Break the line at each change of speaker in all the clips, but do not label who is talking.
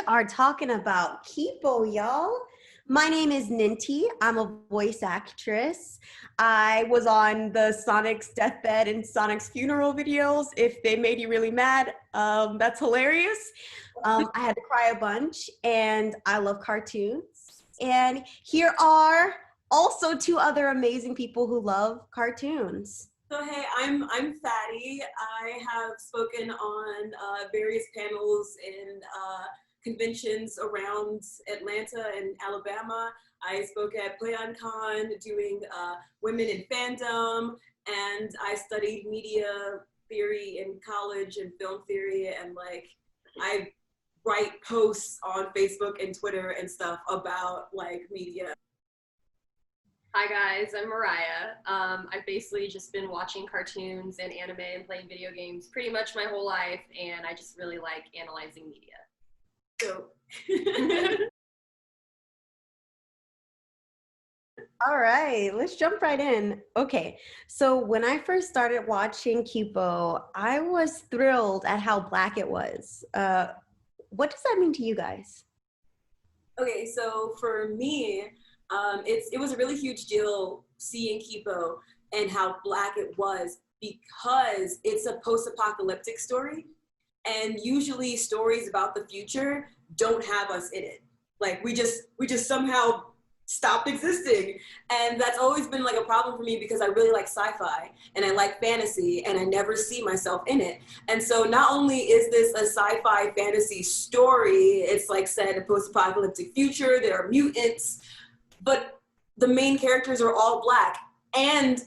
are talking about Kipo, y'all. My name is Ninti. I'm a voice actress. I was on the Sonic's deathbed and Sonic's funeral videos. If they made you really mad, that's hilarious. I had to cry a bunch, and I love cartoons. And here are also two other amazing people who love cartoons.
So hey, I'm Faati. I have spoken on various panels and conventions around Atlanta and Alabama. I spoke at PlayOnCon doing women in fandom, and I studied media theory in college and film theory, and like I write posts on Facebook and Twitter and stuff about like media.
Hi guys, I'm Mariah. I've basically just been watching cartoons and anime and playing video games pretty much my whole life, and I just really like analyzing media.
So.
All right, let's jump right in. Okay, so when I first started watching Kipo, I was thrilled at how Black it was. What does that mean to you guys?
Okay, so for me, it was a really huge deal seeing Kipo and how Black it was, because it's a post-apocalyptic story, and usually stories about the future don't have us in it. Like we just somehow stopped existing, and that's always been like a problem for me because I really like sci-fi and I like fantasy, and I never see myself in it. And so not only is this a sci-fi fantasy story, it's like set in a post-apocalyptic future, there are mutants, but the main characters are all Black, and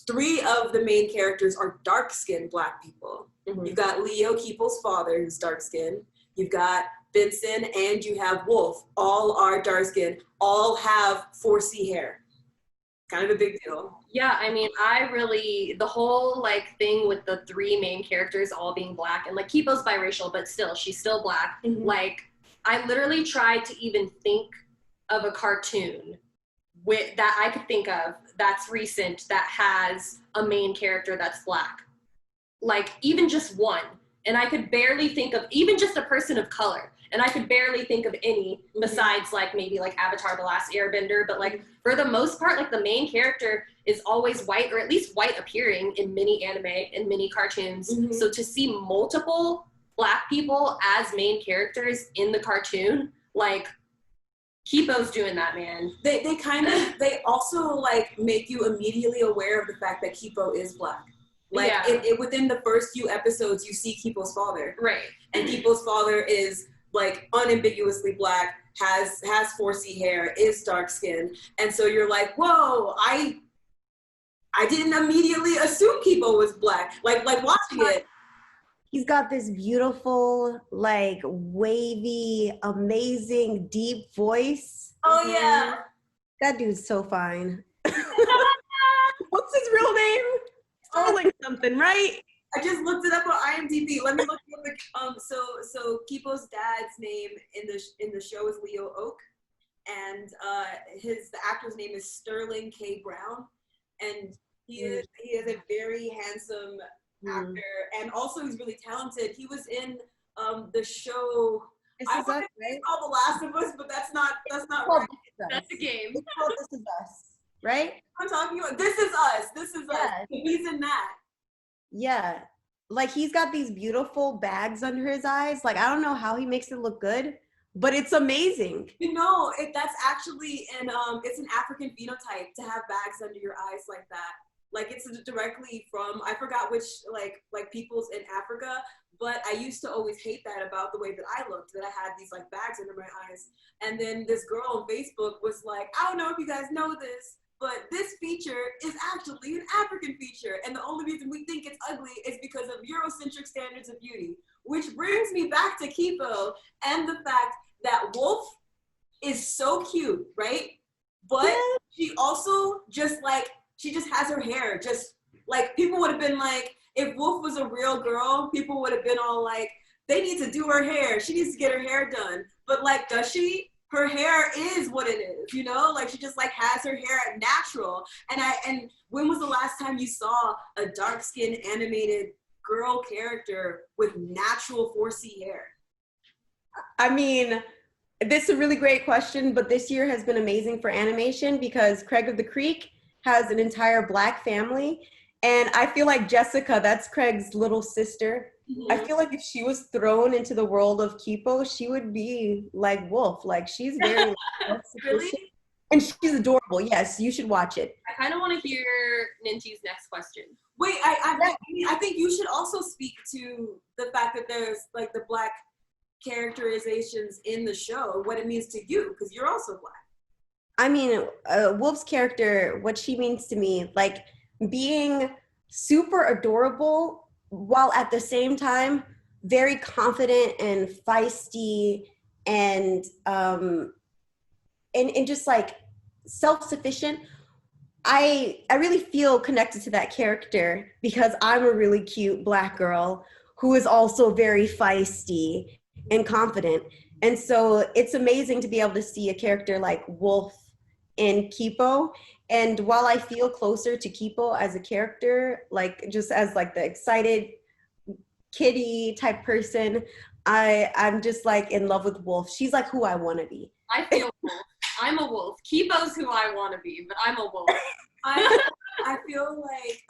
three of the main characters are dark-skinned Black people. Mm-hmm. You've got Leo, Kipo's father, who's dark-skinned. You've got Benson, and you have Wolf. All are dark-skinned, all have 4C hair. Kind of a big deal.
Yeah, I mean, the whole like thing with the three main characters all being Black, and like Kipo's biracial, but still, she's still Black. Mm-hmm. Like, I literally tried to even think of a cartoon that I could think of that's recent that has a main character that's Black. Like, even just one. And I could barely think of even just a person of color. And I could barely think of any besides like maybe like Avatar: The Last Airbender. But like for the most part, like the main character is always white, or at least white appearing in many anime and many cartoons. Mm-hmm. So to see multiple Black people as main characters in the cartoon, like Kipo's doing that, man.
They also like make you immediately aware of the fact that Kipo is Black. Like within the first few episodes, you see Kipo's father.
Right.
And Kipo's father is like unambiguously Black, has 4C hair, is dark skinned. And so you're like, whoa, I didn't immediately assume Kipo was Black. Like watching it.
He's got this beautiful, like wavy, amazing, deep voice.
Oh yeah.
That dude's so fine. What's his real name? Sterling something, right?
I just looked it up on IMDb. Let me look it up. So Kipo's dad's name in the show is Leo Oak, and the actor's name is Sterling K. Brown, and he is a very handsome actor, and also he's really talented. He was in the show. I want to say called The Last of Us, but that's not right.
That's a game.
It's called This Is Us, right?
I'm talking about This Is Us. This is us. He's in that.
Yeah, like he's got these beautiful bags under his eyes. Like I don't know how he makes it look good, but it's amazing.
You know, that's actually it's an African phenotype to have bags under your eyes like that. Like it's directly from, I forgot which like peoples in Africa, but I used to always hate that about the way that I looked, that I had these like bags under my eyes. And then this girl on Facebook was like, I don't know if you guys know this, but this feature is actually an African feature. And the only reason we think it's ugly is because of Eurocentric standards of beauty, which brings me back to Kipo and the fact that Wolf is so cute, right? But she also she just has her hair. Just like people would have been like, if Wolf was a real girl, people would have been all like, they need to do her hair. She needs to get her hair done. But like, does she? Her hair is what it is, you know? Like she just like has her hair natural. And when was the last time you saw a dark-skinned animated girl character with natural 4C hair?
I mean, this is a really great question, but this year has been amazing for animation because Craig of the Creek has an entire Black family. And I feel like Jessica, that's Craig's little sister. I feel like if she was thrown into the world of Kipo, she would be like Wolf. Like she's very
Really?
and she's adorable. Yes, you should watch it.
I kind of want to hear Ninti's next question.
Wait, I think you should also speak to the fact that there's like the Black characterizations in the show, what it means to you, because you're also Black.
I mean, Wolf's character, what she means to me, like being super adorable while at the same time very confident and feisty and just like self-sufficient. I really feel connected to that character because I'm a really cute Black girl who is also very feisty and confident. And so it's amazing to be able to see a character like Wolf in Kipo. And while I feel closer to Kipo as a character, like just as like the excited kitty type person, I'm just like in love with Wolf. She's like who I want to be.
I feel Wolf. I'm a wolf. Kipo's who I want to be, but I'm a wolf.
I feel like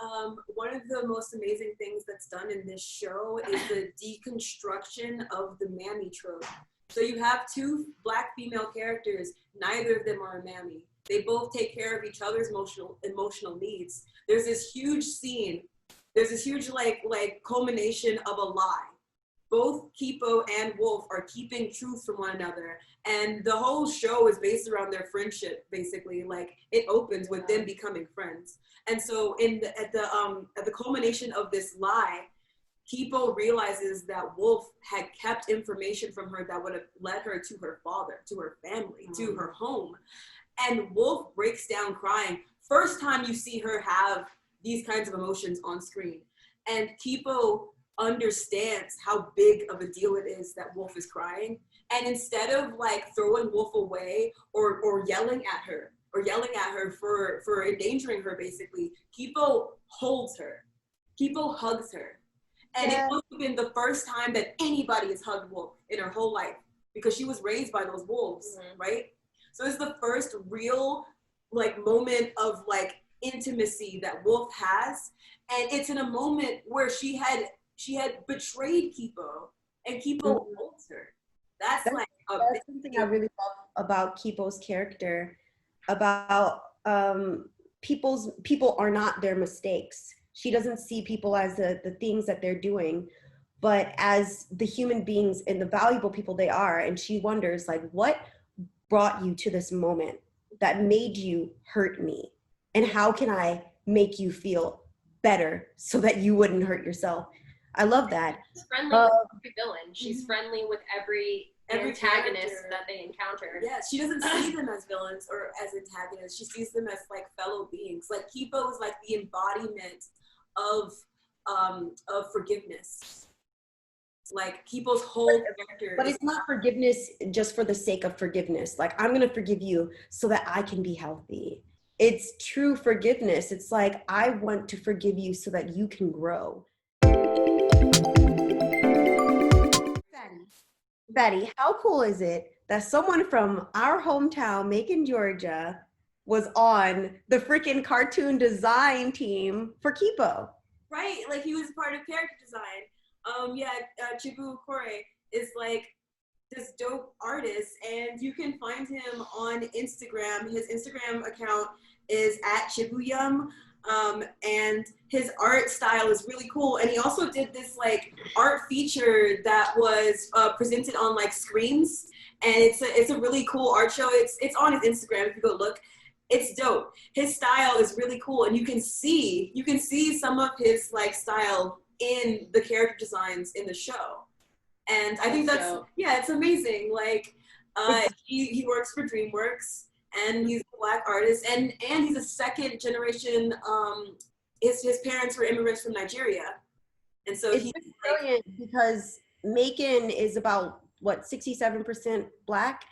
one of the most amazing things that's done in this show is the deconstruction of the mammy trope. So you have two Black female characters, neither of them are a mammy. They both take care of each other's emotional needs. There's this huge scene, there's this huge like culmination of a lie. Both Kipo and Wolf are keeping truth from one another, and the whole show is based around their friendship. Basically, like it opens with them becoming friends. And so, at the culmination of this lie, Kipo realizes that Wolf had kept information from her that would have led her to her father, to her family, to her home, and Wolf breaks down crying. First time you see her have these kinds of emotions on screen, and Kipo understands how big of a deal it is that Wolf is crying. And instead of like throwing Wolf away or yelling at her for endangering her, basically, Kipo holds her. Kipo hugs her. And it must have been the first time that anybody has hugged Wolf in her whole life because she was raised by those wolves, right? So it's the first real like moment of like intimacy that Wolf has. And it's in a moment where she had betrayed Kipo, and Kipo holds her. That's
something I really love about Kipo's character, about people are not their mistakes. She doesn't see people as the things that they're doing, but as the human beings and the valuable people they are. And she wonders, like, what brought you to this moment that made you hurt me? And how can I make you feel better so that you wouldn't hurt yourself? I love that.
She's friendly with every villain. She's friendly with every antagonist character that they encounter.
Yeah, she doesn't see them as villains or as antagonists. She sees them as like fellow beings. Like Kipo is like the embodiment of forgiveness. Like Kipo's whole character.
But it's not forgiveness just for the sake of forgiveness. Like, I'm gonna forgive you so that I can be healthy. It's true forgiveness. It's like, I want to forgive you so that you can grow. Betty, how cool is it that someone from our hometown, Macon, Georgia, was on the freaking cartoon design team for Kipo?
Right, like he was part of character design. Chibu Kore is like this dope artist, and you can find him on Instagram. His Instagram account is @Chibuyum. And his art style is really cool. And he also did this like art feature that was presented on like screens. And it's a really cool art show. It's on his Instagram if you go look. It's dope. His style is really cool, and you can see some of his like style in the character designs in the show. And I think it's amazing. Like he works for DreamWorks. And he's a Black artist, and he's a second generation. His parents were immigrants from Nigeria, and so he's
brilliant because Macon is about 67% Black,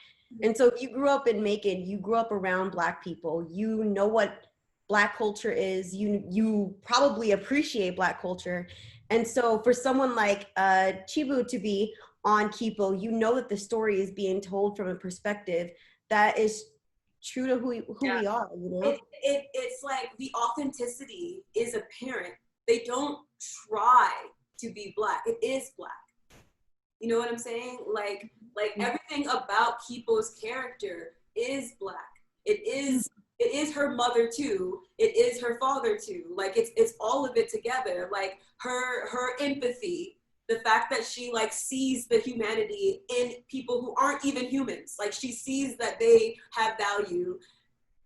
and so if you grew up in Macon, you grew up around Black people. You know what Black culture is. You probably appreciate Black culture, and so for someone like Chibu to be on Kipo, you know that the story is being told from a perspective that is true to who we are, you know?
It's like the authenticity is apparent. They don't try to be Black. It is Black. You know what I'm saying? Like everything about Kipo's character is Black. It is her mother too. It is her father too. Like it's all of it together. Like her empathy, the fact that she like sees the humanity in people who aren't even humans. Like she sees that they have value.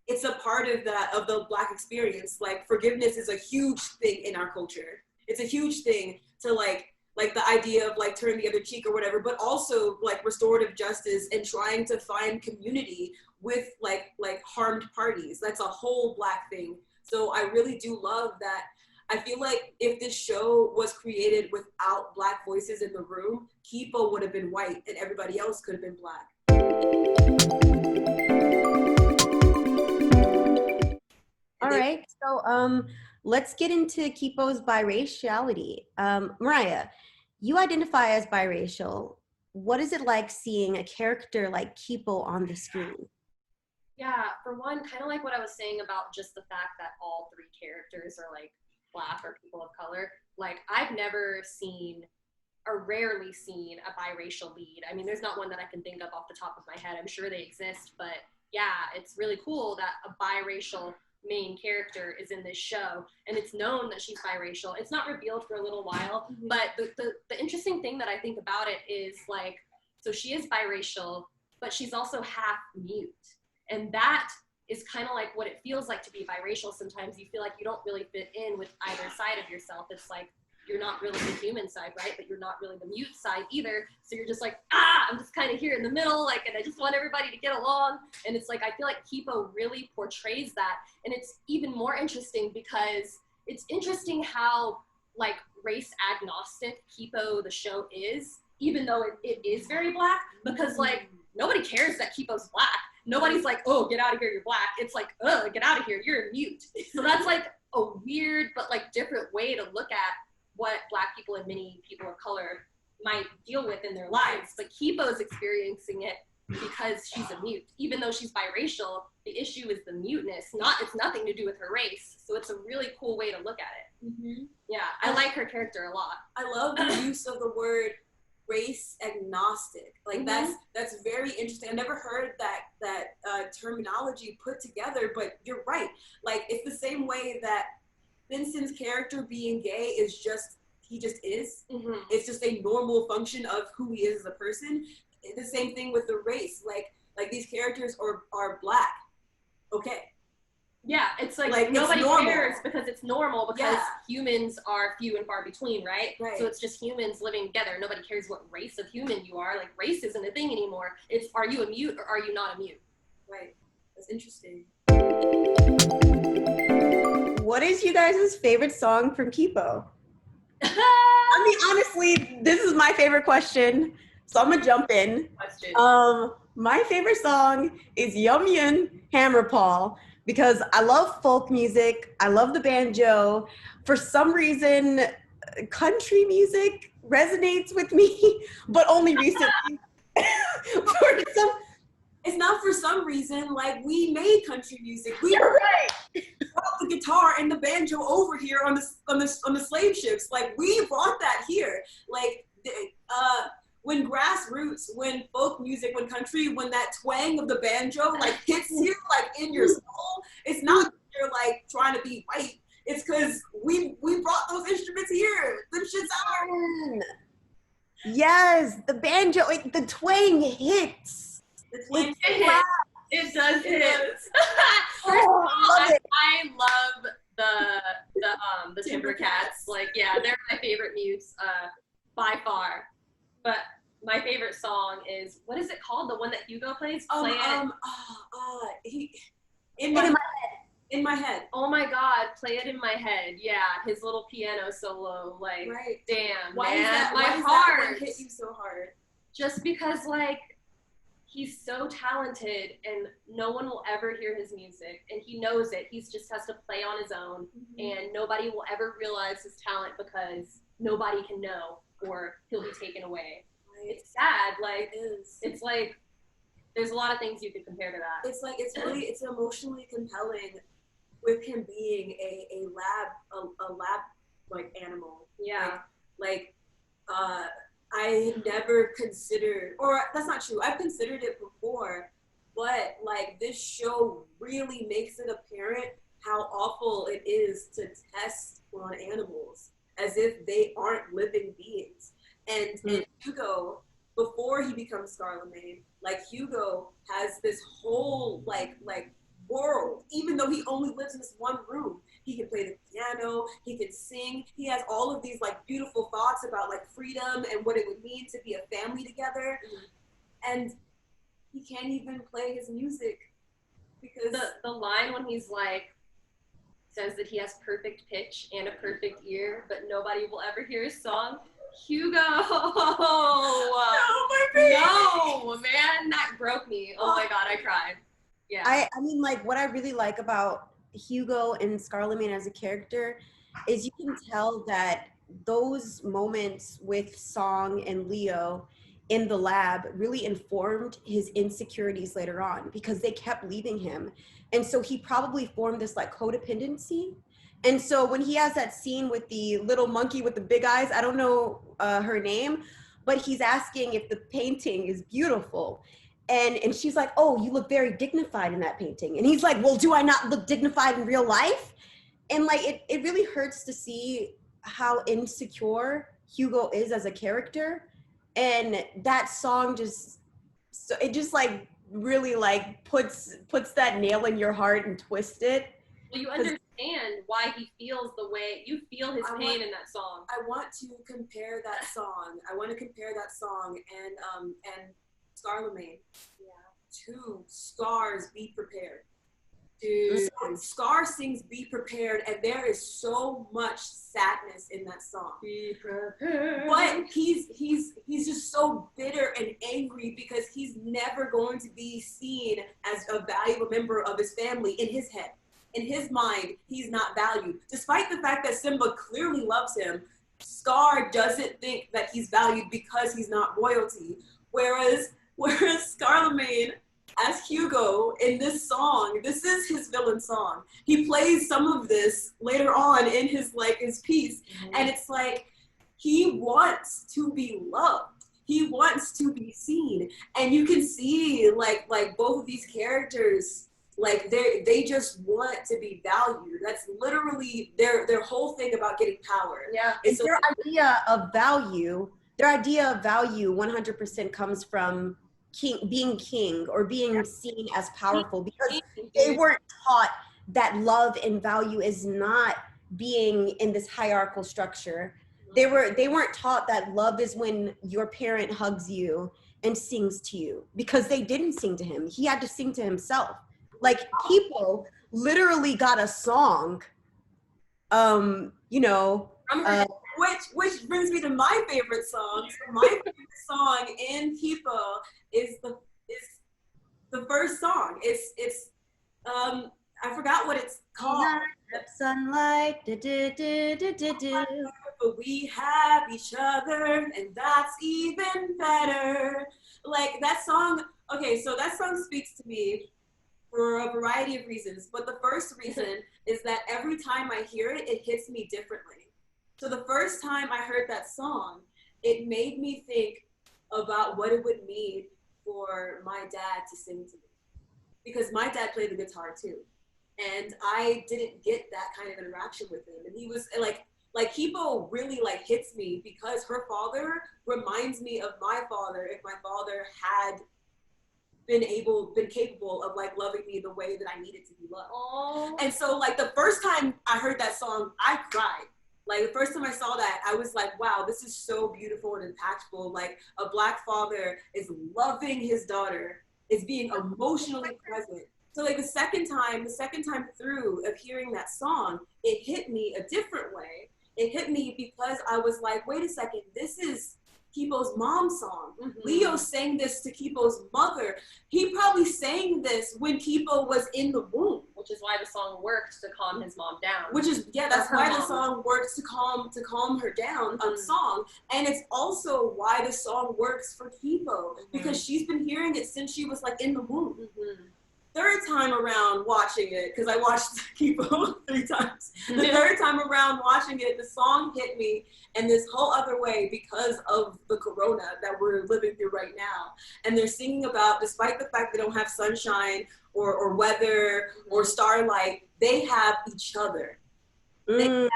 It's a part of the Black experience. Like forgiveness is a huge thing in our culture. It's a huge thing to like the idea of like turn the other cheek or whatever, but also like restorative justice and trying to find community with like harmed parties. That's a whole Black thing. So I really do love that. I feel like if this show was created without Black voices in the room, Kipo would have been white and everybody else could have been Black.
All right, so let's get into Kipo's biraciality. Mariah, you identify as biracial. What is it like seeing a character like Kipo on the screen?
Yeah, for one, kind of like what I was saying about just the fact that all three characters are like Black or people of color. Like I've never seen or rarely seen a biracial lead. I mean, there's not one that I can think of off the top of my head. I'm sure they exist, but yeah, it's really cool that a biracial main character is in this show, and it's known that she's biracial. It's not revealed for a little while, but the interesting thing that I think about it is like, so she is biracial, but she's also half mute, and that is kind of like what it feels like to be biracial. Sometimes you feel like you don't really fit in with either side of yourself. It's like you're not really the human side, right? But you're not really the mute side either. So you're just like, I'm just kind of here in the middle, like, and I just want everybody to get along. And it's like, I feel like Kipo really portrays that. And it's even more interesting because it's interesting how like race agnostic Kipo, the show, is, even though it is very Black, because like nobody cares that Kipo's Black. Nobody's like, oh, get out of here, you're Black. It's like, oh, get out of here, you're mute. So that's like a weird but like different way to look at what Black people and many people of color might deal with in their lives. But Kipo's experiencing it because she's a mute. Even though she's biracial, the issue is the muteness. It's nothing to do with her race. So it's a really cool way to look at it. Mm-hmm. Yeah, I like her character a lot.
I love the use of the word race agnostic. Like that's very interesting. I never heard that terminology put together, but you're right. Like it's the same way that Vincent's character being gay is he just is. Mm-hmm. It's just a normal function of who he is as a person. The same thing with the race. Like these characters are Black. Okay.
Yeah, it's like nobody cares because it's normal because humans are few and far between, right? So it's just humans living together. Nobody cares what race of human you are. Like race isn't a thing anymore. It's are you a mute or are you not a mute?
Right. That's interesting.
What is you guys' favorite song from Kipo? I mean, honestly, this is my favorite question, so I'm gonna jump in. My favorite song is Yum Yum Hammer Paw because I love folk music. I love the banjo. For some reason, country music resonates with me, but only recently.
It's not for some reason. Like we made country music. We brought the guitar and the banjo over here on the slave ships. Like we brought that here. Like when grassroots, when folk music, when country, when that twang of the banjo like hits you like in your soul, it's not you're like trying to be white. It's because we brought those instruments here. Them shits out.
Yes, the banjo, like the twang hits.
It does hit. I love the Timber Cats. Like, yeah, they're my favorite mutes by far. But my favorite song is, what is it called? The one that Hugo plays? Play it. In my head. Oh my God, Play It in My Head. Yeah, his little piano solo. Like, damn,
why
man,
is that,
my
why
heart
that one hit you so hard.
Just because, like, he's so talented and no one will ever hear his music and he knows it. He just has to play on his own and nobody will ever realize his talent because nobody can know or he'll be taken away. It's sad. Like, it's like, there's a lot of things you could compare to that.
It's like, it's emotionally compelling with him being a lab like animal.
Yeah.
Like I never considered, or that's not true, I've considered it before, but like this show really makes it apparent how awful it is to test on animals as if they aren't living beings. And Hugo, before he becomes Scarlemagne, like Hugo has this whole like world, even though he only lives in this one room. He can play the piano, he can sing, he has all of these like beautiful thoughts about like freedom and what it would mean to be a family together. And he can't even play his music because
the line when he's like, says that he has perfect pitch and a perfect ear, but nobody will ever hear his song. Hugo! No,
my baby!
No, man, that broke me. Oh my God, I cried. Yeah.
I mean, like, what I really like about Hugo and Scarlemagne as a character is you can tell that those moments with Song and Leo in the lab really informed his insecurities later on because they kept leaving him. And so he probably formed this like codependency. And so when he has that scene with the little monkey with the big eyes, I don't know her name, but he's asking if the painting is beautiful. And she's like, oh, you look very dignified in that painting. And he's like, well, do I not look dignified in real life? And like, it really hurts to see how insecure Hugo is as a character. And that song just like really like puts that nail in your heart and twists it.
Well, you understand why he feels the way you feel his pain in that song.
I want to compare that song. And Scarlemagne to Scar's Be Prepared. Dude. Scar sings Be Prepared, and there is so much sadness in that song.
Be prepared.
But he's just so bitter and angry because he's never going to be seen as a valuable member of his family in his head. In his mind, he's not valued. Despite the fact that Simba clearly loves him, Scar doesn't think that he's valued because he's not royalty. Whereas Scarlemagne, as Hugo in this song, this is his villain song. He plays some of this later on in his piece, and it's like he wants to be loved. He wants to be seen, and you can see like both of these characters, like they just want to be valued. That's literally their whole thing about getting power.
Yeah,
it's their idea of value. Their idea of value 100% comes from being king or being seen as powerful, because they weren't taught that love and value is not being in this hierarchical structure. They weren't taught that love is when your parent hugs you and sings to you, because they didn't sing to him. He had to sing to himself. Like Kipo literally got a song,
which brings me to my favorite song. So my favorite song in Kipo is the first song. It's I forgot what it's called.
Sunlight,
but we have each other, and that's even better. Like that song. Okay, so that song speaks to me for a variety of reasons, but the first reason is that every time I hear it, it hits me differently. So the first time I heard that song, it made me think about what it would mean for my dad to sing to me, because my dad played the guitar too, and I didn't get that kind of interaction with him. And he was like Kipo really like hits me because her father reminds me of my father if my father had been capable of like loving me the way that I needed to be loved.
Aww.
And so like the first time I heard that song, I cried. Like the first time I saw that, I was like, wow, this is so beautiful and impactful. Like a Black father is loving his daughter, is being emotionally present. So like the second time through of hearing that song, it hit me a different way. It hit me because I was like, wait a second, this is Kippo's mom's song. Leo sang this to Kippo's mother. He probably sang this when Kippo was in the womb.
Which is why the song worked to calm his mom down.
Which is, that's why the song works to calm her down, song. And it's also why the song works for Kippo, because she's been hearing it since she was like in the womb. Third time around watching it, because I watched Kippo 3 times. The third time around watching it, the song hit me in this whole other way because of the corona that we're living through right now. And they're singing about, despite the fact they don't have sunshine or weather or starlight, they have each other. They have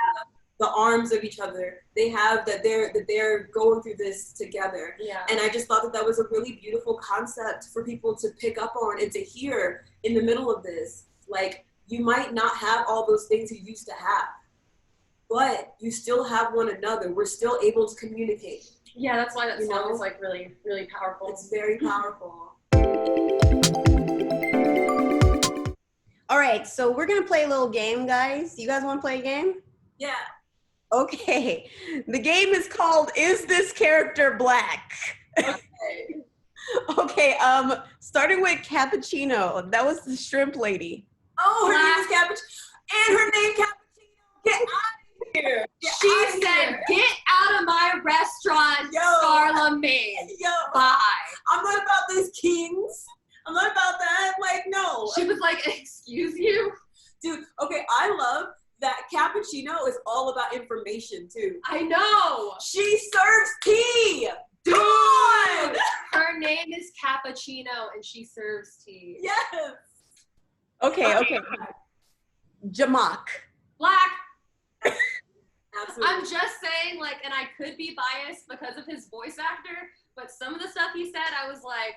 the arms of each other. They have that they're going through this together.
Yeah.
And I just thought that was a really beautiful concept for people to pick up on and to hear in the middle of this. Like, you might not have all those things you used to have, but you still have one another. We're still able to communicate.
Yeah, that's why that song is like really, really powerful.
It's very powerful.
All right, so we're gonna play a little game, guys. You guys want to play a game?
Yeah.
Okay. The game is called "Is This Character Black?" Okay. Starting with Cappuccino. That was the shrimp lady.
Oh, her name is Cappuccino, and her name Cappuccino. Get out of here.
She said, "Get out of my restaurant, Charlemagne."
Yo,
bye.
I'm not about this, kings. I'm not about that. Like, no.
She was like, "Excuse you?"
Dude, okay, I love that Cappuccino is all about information, too.
I know.
She serves tea.
Dude.
Come on.
Her name is Cappuccino, and she serves tea.
Yes.
Okay. Jamak.
Black.
Absolutely.
I'm just saying, like, and I could be biased because of his voice actor, but some of the stuff he said, I was like,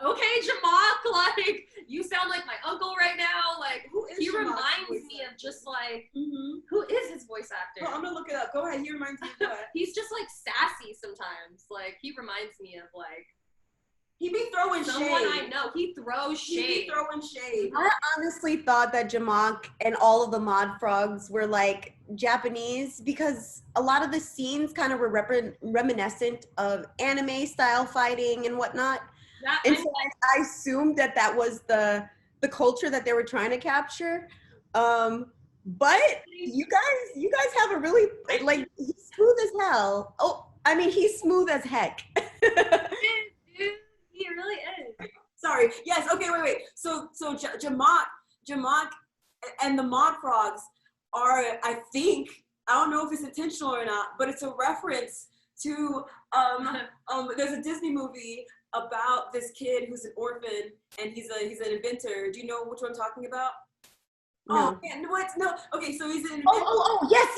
okay, Jamak, like, you sound like my uncle right now. Like, he reminds me of just like, who is his voice actor?
Well, I'm gonna look it up. Go ahead. He reminds me of what?
He's just like sassy sometimes. Like, he reminds me of like,
He be throwing
someone
shade.
I know. He throws shade.
He be throwing shade.
I honestly thought that Jamak and all of the mod frogs were like Japanese because a lot of the scenes kind of were reminiscent of anime style fighting and whatnot. And so I assumed that was the culture that they were trying to capture. But you guys have a really, like, he's smooth as hell. Oh, I mean, he's smooth as heck.
Dude, he really is.
Sorry. Yes. Okay. Wait. So Jamak, and the Mod Frogs are, I think, I don't know if it's intentional or not, but it's a reference to there's a Disney movie about this kid who's an orphan and he's an inventor. Do you know which one I'm talking about?
No.
Oh, man, what? No. Okay, so he's an inventor.
Oh, yes.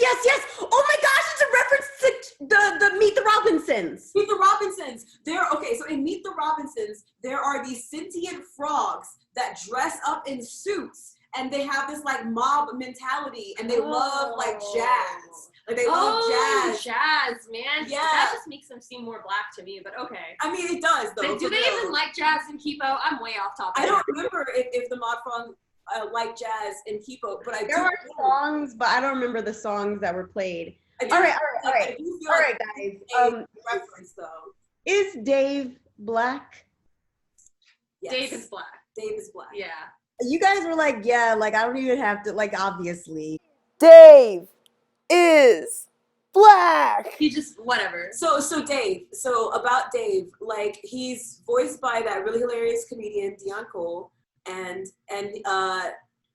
Oh my gosh, it's a reference to the Meet the Robinsons.
Meet the Robinsons. So in Meet the Robinsons, there are these sentient frogs that dress up in suits and they have this like mob mentality and they love like jazz. Like they love jazz,
man.
Yeah.
That just makes them seem more black to me, but okay.
I mean, it does though.
Do they even like jazz in Kippo? I'm way off topic.
I don't remember if the mod frogs like jazz in Kippo, but
There were songs, but I don't remember the songs that were played. All right, guys.
Reference though.
Is Dave black?
Yes.
Dave is black.
Dave is black.
Yeah.
You guys were like, yeah, like I don't even have to, like, obviously.
Dave is black.
He just, whatever.
So about Dave, like he's voiced by that really hilarious comedian Dion Cole, and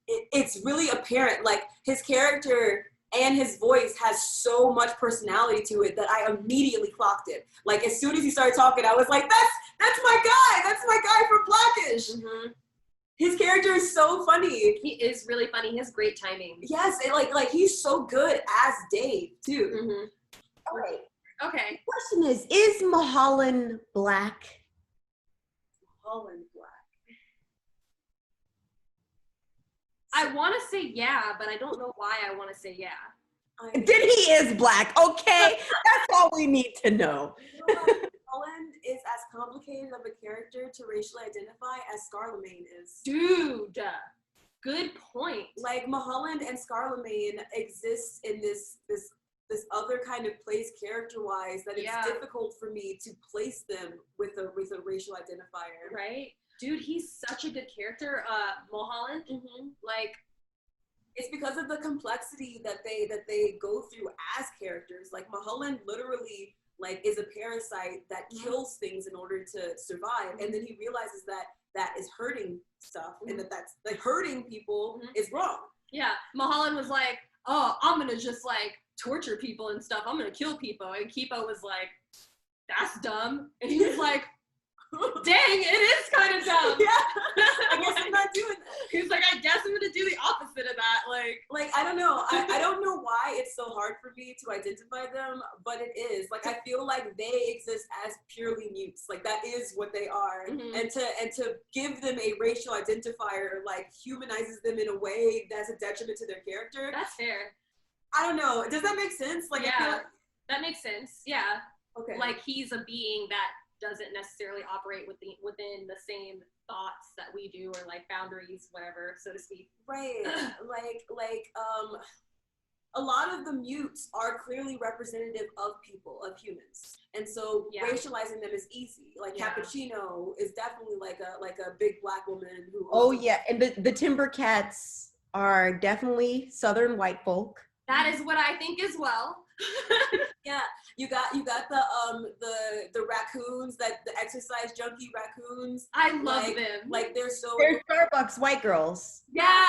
it's really apparent, like his character and his voice has so much personality to it that I immediately clocked it. Like as soon as he started talking, I was like, that's my guy from Blackish.
Mm-hmm.
His character is so funny.
He is really funny. He has great timing.
Yes, like he's so good as Dave too.
Mm-hmm.
All right.
Okay.
The question is Mulholland black?
Holland black.
I want to say yeah, but I don't know why I want to say yeah.
Then he is black, okay? That's all we need to know.
Holland is as complicated of a character to racially identify as Charlemagne is.
Dude, good point.
Like Mulholland and Charlemagne exist in this this other kind of place character-wise that it's difficult for me to place them with a racial identifier.
Right? Dude, he's such a good character. Mulholland, like,
it's because of the complexity that they go through as characters. Like Mulholland literally like is a parasite that kills things in order to survive, and then he realizes that is hurting stuff, and that's like hurting people is wrong.
Yeah, Mulholland was like, oh, I'm gonna just like torture people and stuff. I'm gonna kill Kippo, and Kippo was like, that's dumb, and he was like, dang, it is kind of dumb.
Yeah, I guess I'm not doing that.
He was like, I guess I'm gonna do the opposite of that.
Like I don't know. I don't know why it's so hard for me to identify them, but it is. Like I feel like they exist as purely mutes. Like that is what they are, and to give them a racial identifier like humanizes them in a way that's a detriment to their character.
That's fair.
I don't know. Does that make sense? Like
yeah,
I feel like,
that makes sense. Yeah.
Okay.
Like he's a being that doesn't necessarily operate within the same thoughts that we do, or like boundaries, whatever, so to speak.
Right. A lot of the mutes are clearly representative of people, of humans, and so racializing them is easy. Like Cappuccino is definitely like a big black woman who.
Oh yeah, and the Timber Cats are definitely Southern white folk.
That is what I think as well.
Yeah, you got the raccoons, that the exercise junkie raccoons.
I love them.
Like they're
Starbucks white girls.
Yeah,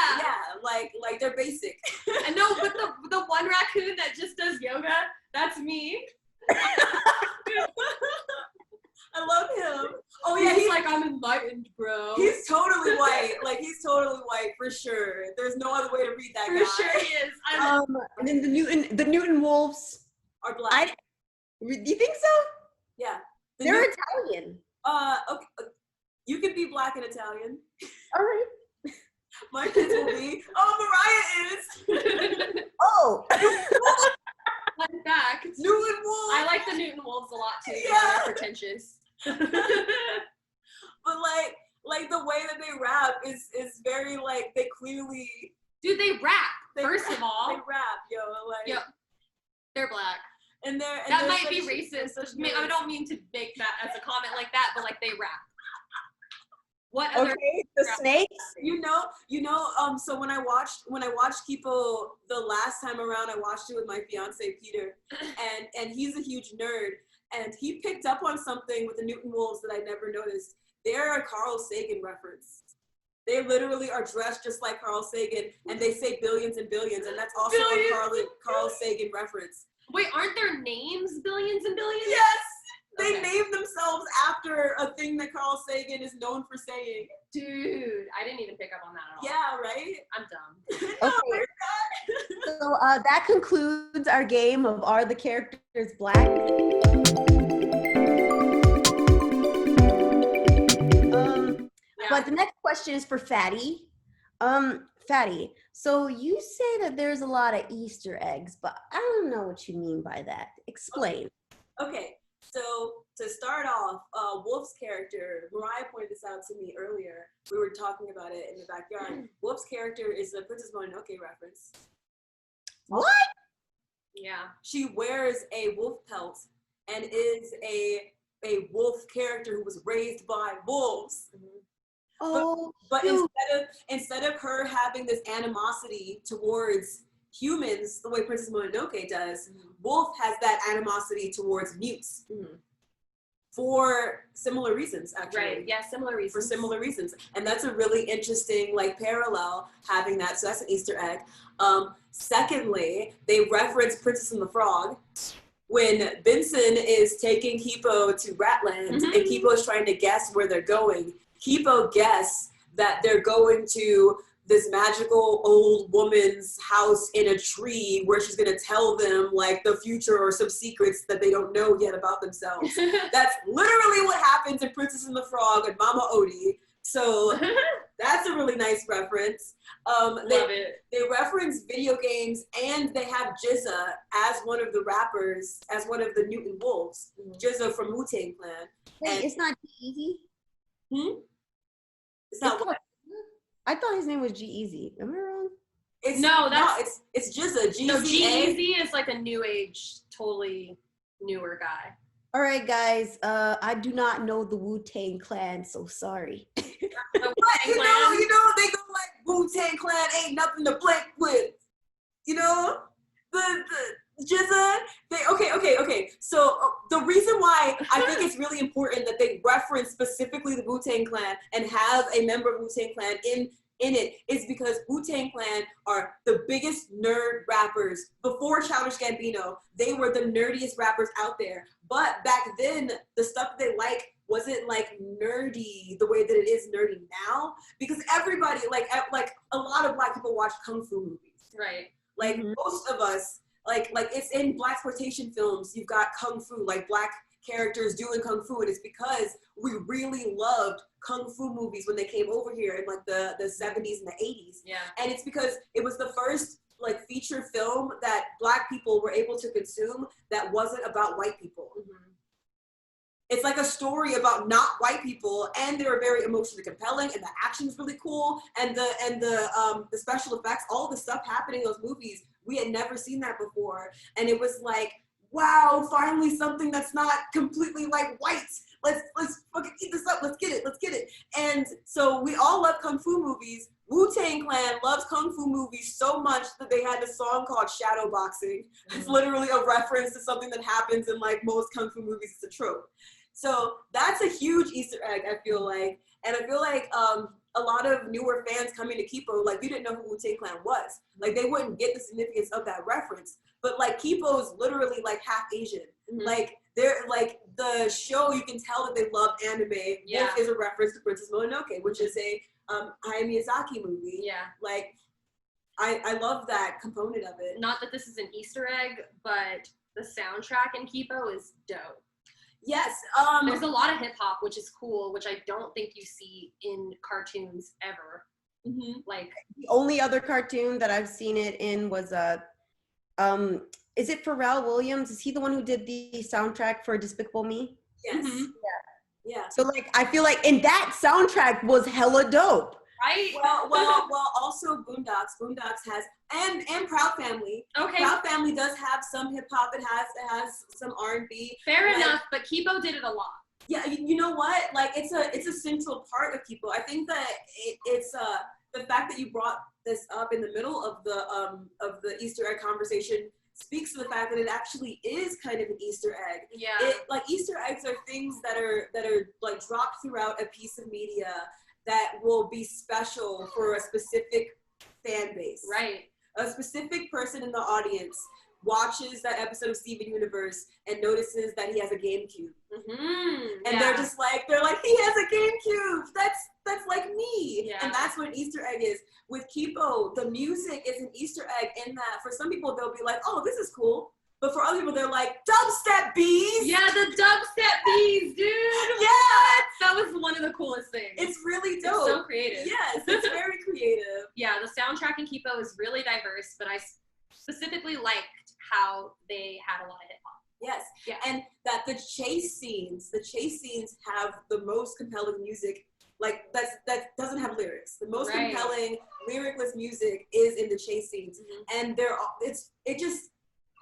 like they're basic.
I know, but the one raccoon that just does yoga, that's me.
I love him. Oh yeah,
he's like, I'm enlightened, bro.
He's totally white. Like he's totally white for sure. There's no other way to read that guy.
For sure he is.
And then the Newton wolves
are black.
Do you think so?
Yeah.
They're Italian.
Okay. You can be black and Italian.
All right.
My kids will be. Oh, Mariah is.
Oh.
Fun fact.
Newton Wolves.
I like the Newton Wolves a lot too.
Yeah.
They're pretentious.
But like the way that they rap is very like they clearly.
Dude, they rap. First of all,
they rap, yo. Like.
Yep. They're black.
And
that might be racist. I don't mean to make that as a comment like that, but like they rap. What other?
Okay, the snakes.
You know. So when I watched Kipo the last time around, I watched it with my fiance Peter, and he's a huge nerd, and he picked up on something with the Newton Wolves that I never noticed. They're a Carl Sagan reference. They literally are dressed just like Carl Sagan, and they say billions and billions, and that's also a Carl Sagan reference.
Wait, aren't their names billions and billions?
Yes! They named themselves after a thing that Carl Sagan is known for saying.
Dude, I didn't even pick up on that at all.
Yeah, right?
I'm dumb.
No,
Okay.
we're not.
So that concludes our game of Are the Characters Black? But the next question is for Faati. Faati, so you say that there's a lot of Easter eggs, but I don't know what you mean by that. Explain.
Okay, so to start off, Wolf's character, Mariah pointed this out to me earlier. We were talking about it in the backyard. Wolf's character is a Princess Mononoke reference.
What?
Yeah.
She wears a wolf pelt and is a wolf character who was raised by wolves.
Oh,
but instead of her having this animosity towards humans, the way Princess Mononoke does, Wolf has that animosity towards mutes for similar reasons, actually.
Right. Yeah, similar reasons.
For similar reasons, and that's a really interesting parallel having that. So that's an Easter egg. Secondly, they reference Princess and the Frog when Benson is taking Kippo to Ratland, and Kippo is trying to guess where they're going. Kippo guessed that they're going to this magical old woman's house in a tree where she's going to tell them like the future or some secrets that they don't know yet about themselves. That's literally what happens in Princess and the Frog and Mama Odie. So that's a really nice reference.
Love it.
They reference video games, and they have Jizza as one of the rappers, as one of the Newton Wolves. Jizza from Wu-Tang Clan.
wait, it's not G-Eazy?
It's not what?
I thought his name was G-Eazy. Am I wrong?
It's just a GZA.
No, G-Eazy is like a new age, totally newer guy.
All right, guys. I do not know the Wu-Tang Clan, so sorry.
But you know, they go like Wu-Tang Clan ain't nothing to blank with. You know, the GZA. Okay. So the reason why I think it's really important that they reference specifically the Wu-Tang Clan and have a member of Wu-Tang Clan in it is because Wu-Tang Clan are the biggest nerd rappers. Before Childish Gambino, they were the nerdiest rappers out there. But back then, the stuff that they like wasn't like nerdy the way that it is nerdy now. Because everybody, like a lot of Black people watch Kung Fu movies.
Right.
Like most of us, like it's in Blaxploitation films, you've got Kung Fu, like Black characters doing Kung Fu, and it's because we really loved Kung Fu movies when they came over here in like the 70s and the 80s.
Yeah.
And it's because it was the first like feature film that Black people were able to consume that wasn't about white people.
Mm-hmm.
It's like a story about not white people, and they were very emotionally compelling, and the action was really cool, and the special effects, all the stuff happening in those movies, we had never seen that before, and it was like, wow, finally something that's not completely like white. Let's fucking eat this up. Let's get it. And so we all love Kung Fu movies. Wu-Tang Clan loves Kung Fu movies so much that they had a song called Shadow Boxing. It's literally a reference to something that happens in like most Kung Fu movies. It's a trope. So that's a huge Easter egg, I feel like. And I feel like a lot of newer fans coming to Kippo, like, you didn't know who Wu-Tang Clan was. Like, they wouldn't get the significance of that reference. But, like, Kippo is literally, like, half Asian. Mm-hmm. Like, they're, like, the show, you can tell that they love anime. Yeah. Wolf is a reference to Princess Mononoke, which is a Hayao Miyazaki movie. Yeah. Like, I love that component of it.
Not that this is an Easter egg, but the soundtrack in Kippo is dope.
Yes.
There's a lot of hip hop, which is cool, which I don't think you see in cartoons ever. Mm-hmm. Like,
the only other cartoon that I've seen it in was is it Pharrell Williams? Is he the one who did the soundtrack for Despicable Me?
Yes.
Mm-hmm. Yeah. So like, I feel like, and that soundtrack was hella dope.
Right.
Well. Also, Boondocks has, and Proud Family. Okay. Proud Family does have some hip hop. It has some R&B.
Fair enough, but Kippo did it a lot.
Yeah, you know what? Like, it's a central part of Kippo. I think that it's the fact that you brought this up in the middle of the Easter egg conversation speaks to the fact that it actually is kind of an Easter egg. Yeah. Like, Easter eggs are things that are like dropped throughout a piece of media that will be special for a specific fan base. Right. A specific person in the audience watches that episode of Steven Universe and notices that he has a GameCube. Mm-hmm. And they're like, he has a GameCube. That's like me. Yeah. And that's what an Easter egg is. With Kippo, the music is an Easter egg in that for some people they'll be like, oh, this is cool. But for other people, they're like, dubstep bees!
Yeah, the dubstep bees, dude!
Yeah!
That was one of the coolest things.
It's really dope.
It's so creative.
Yes, it's very creative.
Yeah, the soundtrack in Kippo is really diverse, but I specifically liked how they had a lot of hip-hop.
Yes, yeah. And that the chase scenes have the most compelling music. Like, that doesn't have lyrics. The most compelling lyricless music is in the chase scenes. Mm-hmm. And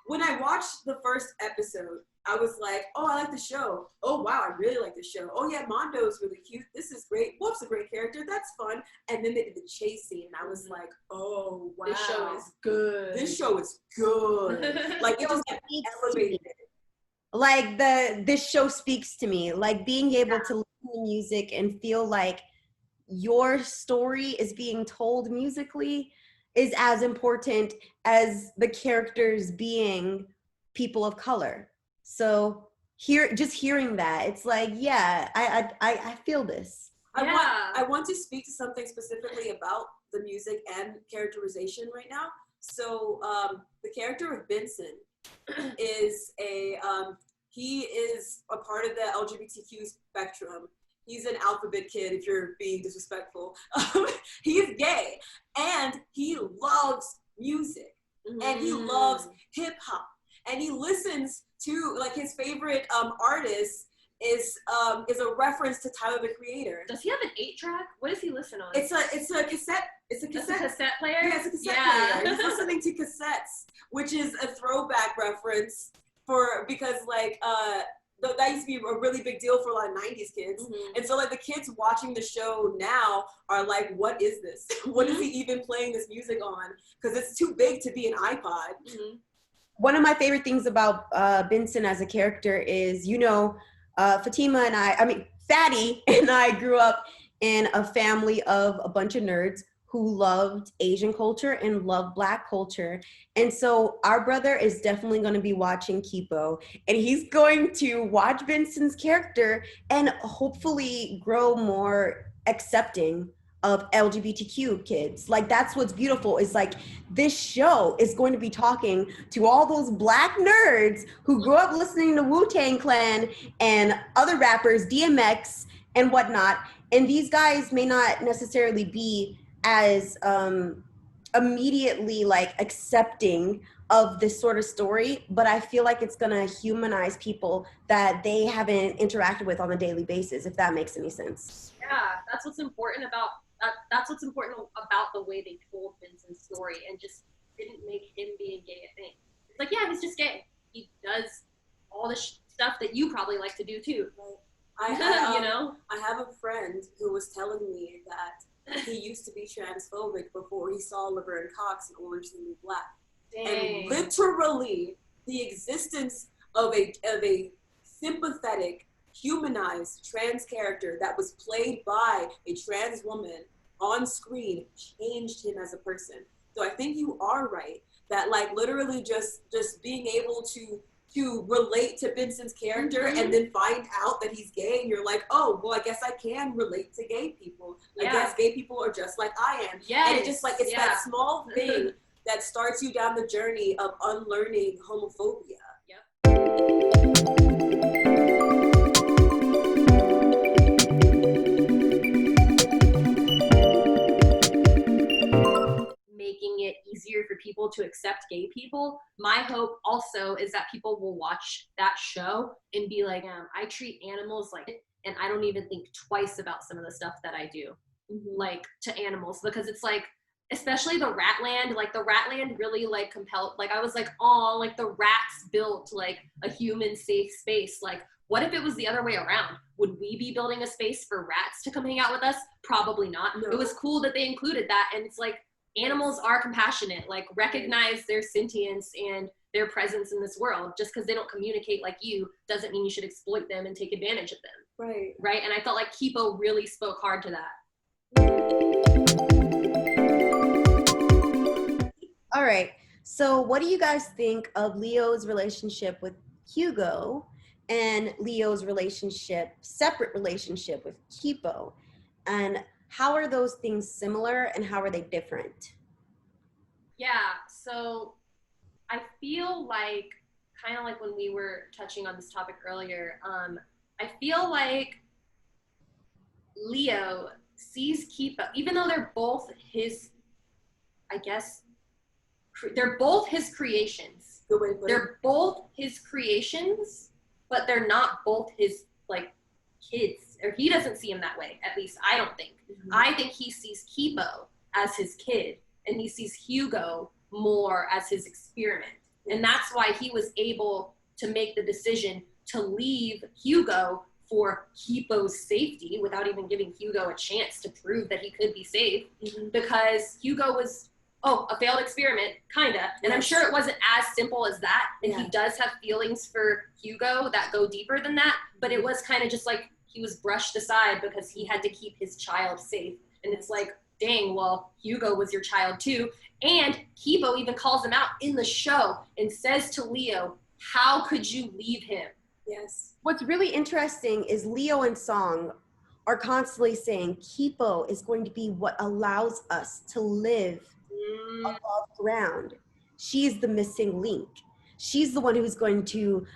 when I watched the first episode, I was like, oh, I like the show. Oh, wow, I really like the show. Oh, yeah, Mondo's really cute. This is great. Wolf's a great character. That's fun. And then they did the chase scene, and I was like, oh, wow.
This show is good.
This show is good. Like, it just elevated it.
Like, this show speaks to me. Like, being able to listen to music and feel like your story is being told musically is as important as the characters being people of color. So just hearing that, it's like, yeah, I feel this.
I want to speak to something specifically about the music and characterization right now. So the character of Benson is he is a part of the LGBTQ spectrum. He's an alphabet kid, if you're being disrespectful. He is gay, and he loves music, and he loves hip hop, and he listens to, like, his favorite artist is a reference to Tyler the Creator.
Does he have an 8-track? What does he listen on?
It's a cassette It's a
That's
cassette.
a cassette player?
Yeah, it's a cassette player. He's listening to cassettes, which is a throwback reference because like that used to be a really big deal for a lot of 90s kids. And so like the kids watching the show now are like, what is this? What is he even playing this music on? Because it's too big to be an iPod.
One of my favorite things about Benson as a character is, Faatima and Faati and I grew up in a family of a bunch of nerds who loved Asian culture and loved Black culture. And so our brother is definitely going to be watching Kipo, and he's going to watch Benson's character and hopefully grow more accepting of LGBTQ kids. Like, that's what's beautiful, is like this show is going to be talking to all those Black nerds who grew up listening to Wu-Tang Clan and other rappers, DMX and whatnot. And these guys may not necessarily be as immediately like accepting of this sort of story, but I feel like it's gonna humanize people that they haven't interacted with on a daily basis, if that makes any sense.
Yeah, that's what's important about the way they told Benson's story, and just didn't make him being gay a thing. It's like, yeah, he's just gay. He does all the stuff that you probably like to do too.
I have a friend who was telling me that he used to be transphobic before he saw Laverne Cox in Orange is the New Black.
Dang.
And literally the existence of a sympathetic, humanized trans character that was played by a trans woman on screen changed him as a person. So I think you are right that like literally just being able to relate to Benson's character and then find out that he's gay, and you're like, oh, well, I guess I can relate to gay people. I guess gay people are just like I am.
Yes.
And it's just like, it's that small thing that starts you down the journey of unlearning homophobia.
Making it easier for people to accept gay people. My hope also is that people will watch that show and be like, I treat animals like it, and I don't even think twice about some of the stuff that I do, like to animals, because it's like, especially the Ratland, like the Ratland really like compelled, like I was like, oh, like the rats built like a human safe space. Like, what if it was the other way around? Would we be building a space for rats to come hang out with us? Probably not. No. It was cool that they included that, and it's like, animals are compassionate, like recognize their sentience and their presence in this world. Just because they don't communicate like you doesn't mean you should exploit them and take advantage of them. Right. And I felt like Kipo really spoke hard to that.
All right, so what do you guys think of Leo's relationship with Hugo and Leo's separate relationship with Kipo? And how are those things similar and how are they different?
Yeah, so I feel like, kind of like when we were touching on this topic earlier, I feel like Leo sees Kipo, even though they're both his, I guess, they're both his creations. They're both his creations, but they're not both his, like, kids, or he doesn't see him that way. At least I don't think. I think he sees Kipo as his kid, and he sees Hugo more as his experiment. And that's why he was able to make the decision to leave Hugo for Kipo's safety without even giving Hugo a chance to prove that he could be safe, because Hugo was, a failed experiment, kinda. And I'm sure it wasn't as simple as that. And he does have feelings for Hugo that go deeper than that, but it was kind of just like he was brushed aside because he had to keep his child safe. And it's like, dang, well, Hugo was your child too. And Kipo even calls him out in the show and says to Leo, how could you leave him?
Yes. What's really interesting is Leo and Song are constantly saying Kipo is going to be what allows us to live above ground. She's the missing link. She's the one who's going to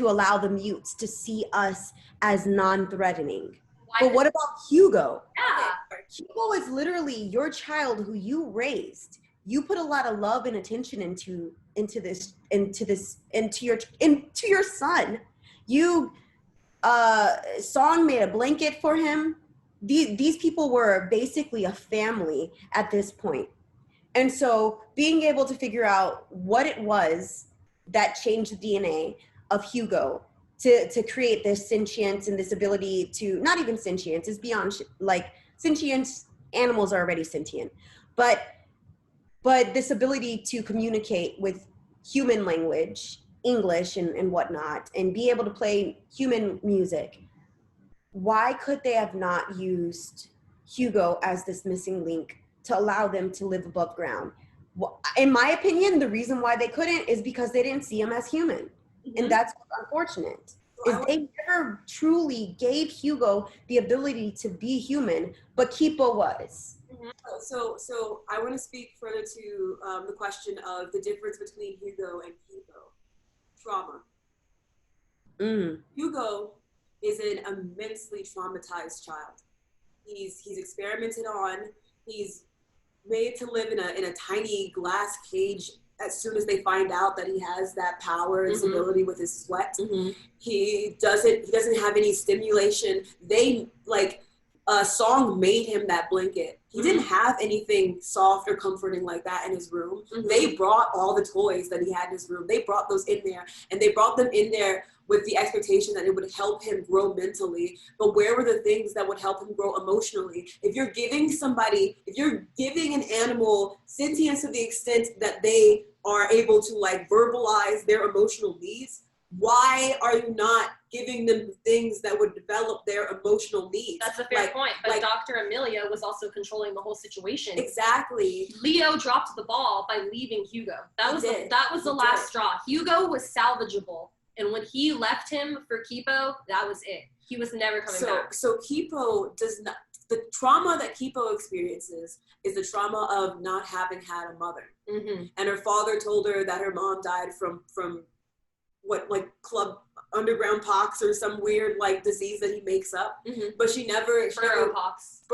allow the mutes to see us as non-threatening. But what about Hugo?
Yeah.
Hugo is literally your child who you raised. You put a lot of love and attention into your son. You Song made a blanket for him. these people were basically a family at this point. And so being able to figure out what it was that changed the DNA of Hugo to create this sentience and this ability to, not even sentience, is beyond, like, sentience, animals are already sentient, but this ability to communicate with human language, English and whatnot, and be able to play human music. Why could they have not used Hugo as this missing link to allow them to live above ground? In my opinion, the reason why they couldn't is because they didn't see him as human. And that's what's unfortunate, is they never truly gave Hugo the ability to be human, but Kipo was.
So I want to speak further to the question of the difference between Hugo and Kipo. Trauma. Hugo is an immensely traumatized child. He's experimented on. He's made to live in a tiny glass cage as soon as they find out that he has that power and ability with his sweat. He doesn't have any stimulation. A song made him that blanket. He didn't have anything soft or comforting like that in his room. They brought all the toys that he had in his room. They brought those in there, and they brought them in there with the expectation that it would help him grow mentally. But where were the things that would help him grow emotionally? If you're giving an animal sentience to the extent that they are able to like verbalize their emotional needs, why are you not giving them things that would develop their emotional needs?
That's a fair point. But Dr. Amelia was also controlling the whole situation.
Exactly.
Leo dropped the ball by leaving Hugo. That was the last straw. Hugo was salvageable. And when he left him for Kippo, that was it. He was never coming back. So
Kippo does not, the trauma that Kippo experiences is the trauma of not having had a mother. And her father told her that her mom died from club underground pox or some weird like disease that he makes up. But she never burrow pox.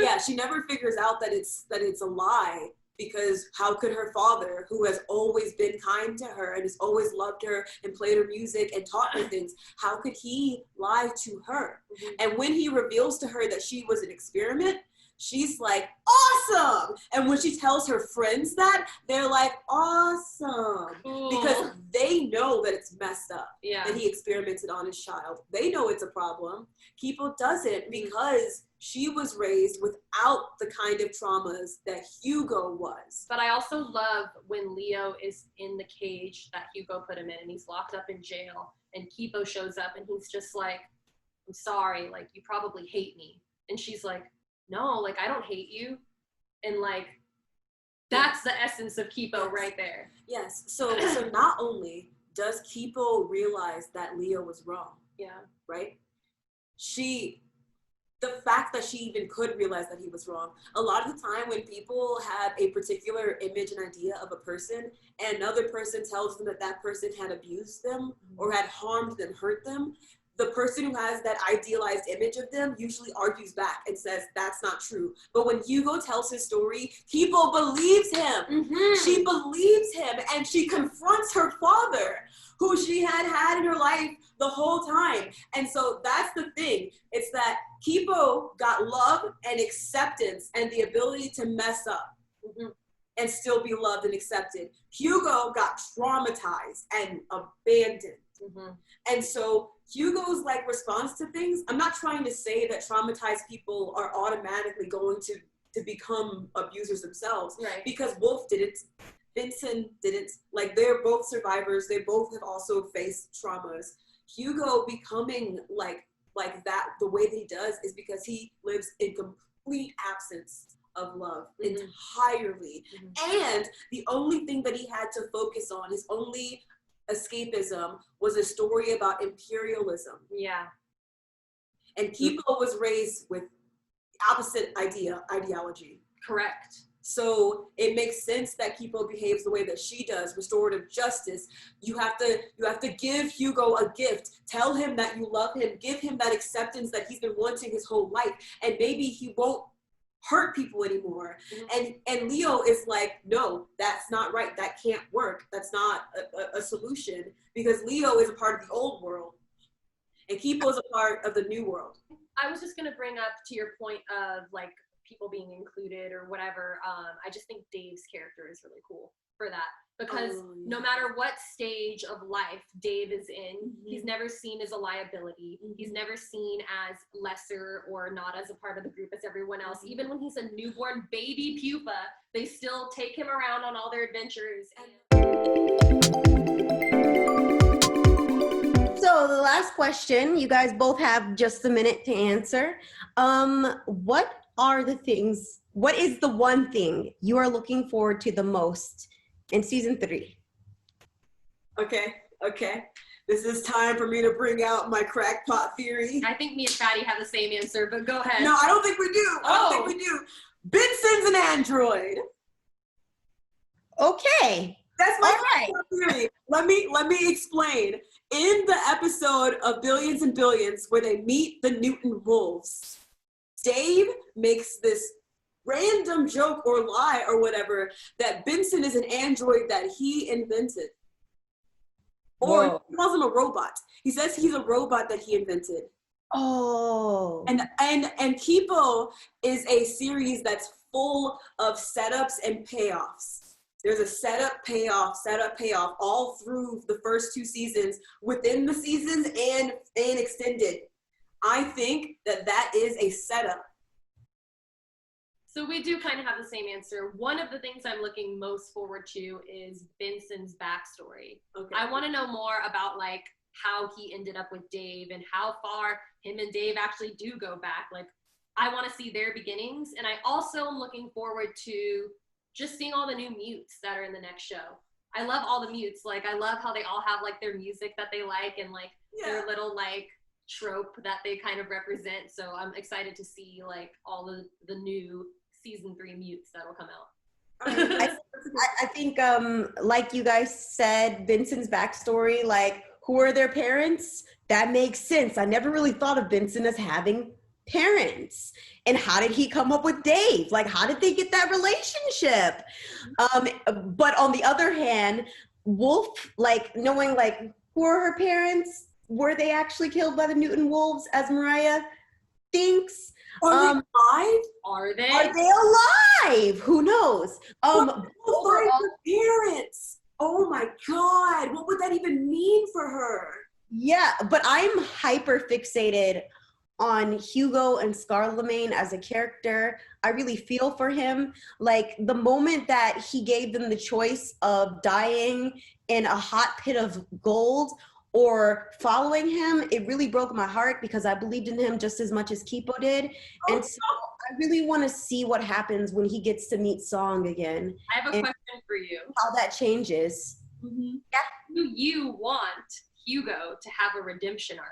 Yeah, she never figures out that it's a lie, because how could her father, who has always been kind to her and has always loved her and played her music and taught her things, how could he lie to her? And when he reveals to her that she was an experiment, she's like, awesome! And when she tells her friends that, they're like, awesome. Because they know that it's messed up, that he experimented on his child. They know it's a problem. Kippo doesn't, because she was raised without the kind of traumas that Hugo was.
But I also love when Leo is in the cage that Hugo put him in, and he's locked up in jail, and Kippo shows up, and he's just like, I'm sorry, like, you probably hate me. And she's like, no, like, I don't hate you. And like, that's the essence of Kippo right there.
Yes. So not only does Kippo realize that Leo was wrong. Right? The fact that she even could realize that he was wrong. A lot of the time when people have a particular image and idea of a person, and another person tells them that that person had abused them or had harmed them, hurt them, the person who has that idealized image of them usually argues back and says, that's not true. But when Hugo tells his story, Kippo believes him. She believes him, and she confronts her father, who she had in her life the whole time. And so that's the thing. It's that Kippo got love and acceptance and the ability to mess up and still be loved and accepted. Hugo got traumatized and abandoned. And so Hugo's like response to things, I'm not trying to say that traumatized people are automatically going to become abusers themselves, because Wolf didn't, Vincent didn't. Like, they're both survivors. They both have also faced traumas. Hugo becoming like that, the way that he does, is because he lives in complete absence of love entirely. And the only thing that he had to focus on, his only escapism, was a story about imperialism. And Kippo was raised with opposite ideology.
Correct.
So it makes sense that Kippo behaves the way that she does. Restorative justice. You have to give Hugo a gift. Tell him that you love him. Give him that acceptance that he's been wanting his whole life. And maybe he won't hurt people anymore. And Leo is like, no, that's not right. That can't work. That's not a solution, because Leo is a part of the old world. and Kipo is a part of the new world.
I was just gonna bring up to your point of like people being included or whatever. I just think Dave's character is really cool for that because no matter what stage of life Dave is in, he's never seen as a liability. He's never seen as lesser or not as a part of the group as everyone else. Even when he's a newborn baby pupa, they still take him around on all their adventures.
So the last question, you guys both have just a minute to answer. What is the one thing you are looking forward to the most in season 3?
Okay. This is time for me to bring out my crackpot theory.
I think me and Faati have the same answer, but go ahead.
No, I don't think we do. I don't think we do. Benson's an android.
Okay.
That's my crackpot theory. Let me explain. In the episode of Billions and Billions where they meet the Newton Wolves, Dave makes this random joke or lie or whatever that Benson is an android that he invented. Or he calls him a robot. He says he's a robot that he invented.
Oh.
And Kipo is a series that's full of setups and payoffs. There's a setup, payoff all through the first 2 seasons, within the seasons and extended. I think that is a setup.
So we do kind of have the same answer. One of the things I'm looking most forward to is Benson's backstory.
Okay.
I want to know more about like how he ended up with Dave and how far him and Dave actually do go back. Like, I want to see their beginnings. And I also am looking forward to just seeing all the new mutes that are in the next show. I love all the mutes. Like, I love how they all have like their music that they like and like their little like trope that they kind of represent. So I'm excited to see like all the new season 3 mutes that'll come out.
I think, like you guys said, Vincent's backstory, like, who are their parents? That makes sense. I never really thought of Vincent as having parents. And how did he come up with Dave? Like, how did they get that relationship? But on the other hand, Wolf, like, knowing, like, who are her parents? Were they actually killed by the Newton Wolves, as Mariah thinks?
Are they alive?
Are they?
Are they alive? Who knows?
Overall, parents. Oh my God. What would that even mean for her?
Yeah, but I'm hyper fixated on Hugo and Scarlemagne as a character. I really feel for him. Like, the moment that he gave them the choice of dying in a hot pit of gold or following him, it really broke my heart because I believed in him just as much as Kipo did. And so I really want to see what happens when he gets to meet Song again.
I have a question for you.
How that changes.
Mm-hmm. Do you want Hugo to have a redemption arc?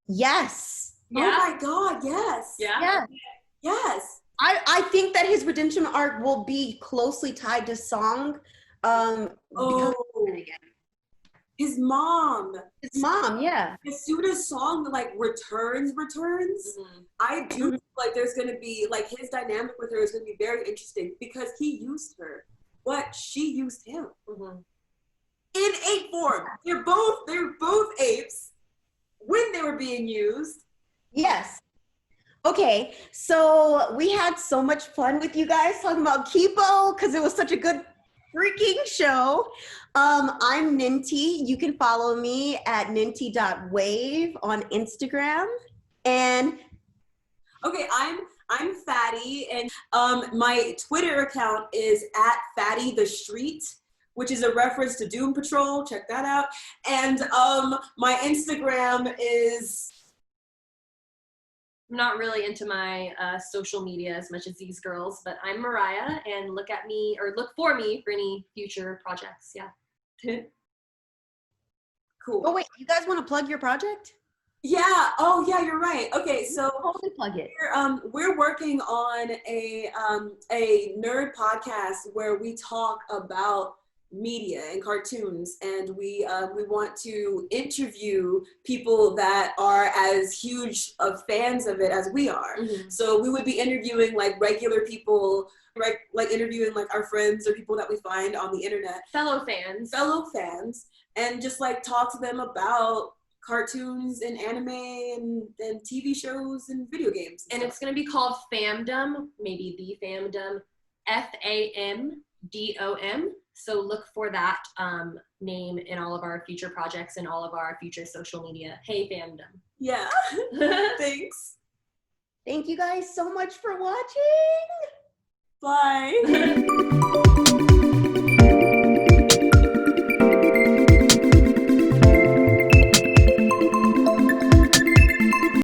Yes.
Yeah?
Oh my God, yes.
Yeah?
Yes.
I think that his redemption arc will be closely tied to Song. His mom, yeah.
As soon as Song like returns, I do feel like there's gonna be like his dynamic with her is gonna be very interesting because he used her, but she used him in ape form. They're both apes when they were being used.
Yes. Okay, so we had so much fun with you guys talking about Kipo because it was such a good freaking show. I'm Ninty. You can follow me at ninty.wave on Instagram. And
okay, I'm Faati, and my Twitter account is at Faati the Street, which is a reference to Doom Patrol. Check that out. And my Instagram is.
I'm not really into my social media as much as these girls, but I'm Mariah, and look for me for any future projects. Yeah.
Cool.
oh wait, you guys want to plug your project?
Yeah. Oh yeah, you're right. Okay, so
Totally plug it.
we're working on a nerd podcast where we talk about media and cartoons, and we want to interview people that are as huge of fans of it as we are. So we would be interviewing like regular people, like interviewing like our friends or people that we find on the internet,
Fellow fans,
and just like talk to them about cartoons and anime and TV shows and video games.
And it's going to be called FAMDOM, maybe the FAMDOM, FAMDOM. So look for that name in all of our future projects and all of our future social media. Hey, FAMDOM.
Yeah. Thanks.
Thank you guys so much for watching.
Bye.